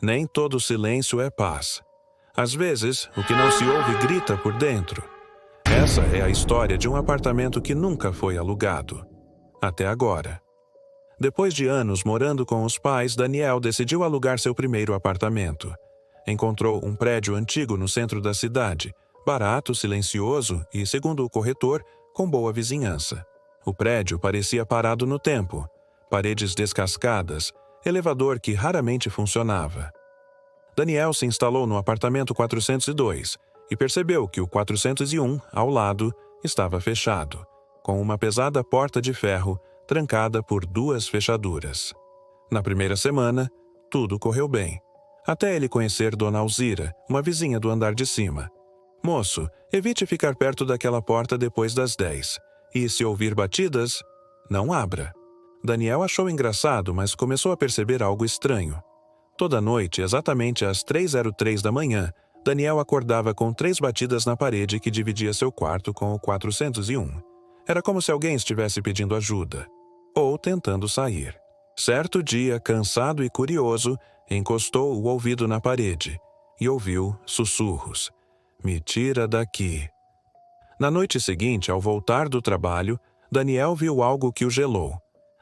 Nem todo silêncio é paz. Às vezes, o que não se ouve grita por dentro. Essa é a história de um apartamento que nunca foi alugado. Até agora. Depois de anos morando com os pais, Daniel decidiu alugar seu primeiro apartamento. Encontrou um prédio antigo no centro da cidade, barato, silencioso e, segundo o corretor, com boa vizinhança. O prédio parecia parado no tempo. Paredes descascadas, elevador que raramente funcionava. Daniel se instalou no apartamento 402 e percebeu que o 401, ao lado, estava fechado, com uma pesada porta de ferro trancada por 2 fechaduras. Na primeira semana, tudo correu bem, até ele conhecer Dona Alzira, uma vizinha do andar de cima. Moço, evite ficar perto daquela porta depois das 10, e se ouvir batidas, não abra. Daniel achou engraçado, mas começou a perceber algo estranho. Toda noite, exatamente às 3h03 da manhã, Daniel acordava com 3 batidas na parede que dividia seu quarto com o 401. Era como se alguém estivesse pedindo ajuda, ou tentando sair. Certo dia, cansado e curioso, encostou o ouvido na parede e ouviu sussurros. Me tira daqui. Na noite seguinte, ao voltar do trabalho, Daniel viu algo que o gelou.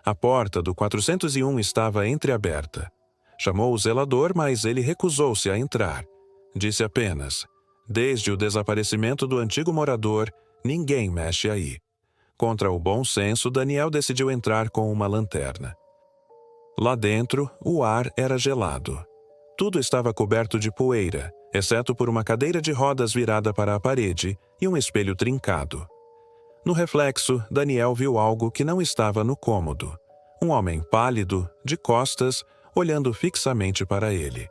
A porta do 401 estava entreaberta. Chamou o zelador, mas ele recusou-se a entrar. Disse apenas: desde o desaparecimento do antigo morador, ninguém mexe aí. Contra o bom senso, Daniel decidiu entrar com uma lanterna. Lá dentro, o ar era gelado. Tudo estava coberto de poeira, exceto por uma cadeira de rodas virada para a parede e um espelho trincado. No reflexo, Daniel viu algo que não estava no cômodo. Um homem pálido, de costas, olhando fixamente para ele.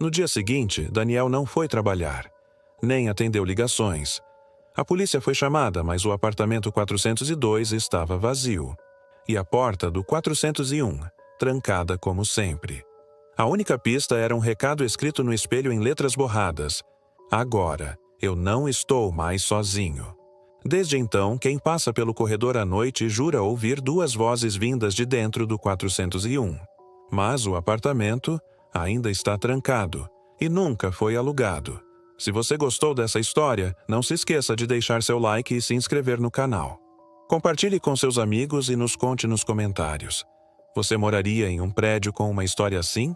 No dia seguinte, Daniel não foi trabalhar, nem atendeu ligações. A polícia foi chamada, mas o apartamento 402 estava vazio. E a porta do 401, trancada como sempre. A única pista era um recado escrito no espelho em letras borradas. Agora, eu não estou mais sozinho. Desde então, quem passa pelo corredor à noite jura ouvir 2 vozes vindas de dentro do 401. Mas o apartamento ainda está trancado e nunca foi alugado. Se você gostou dessa história, não se esqueça de deixar seu like e se inscrever no canal. Compartilhe com seus amigos e nos conte nos comentários. Você moraria em um prédio com uma história assim?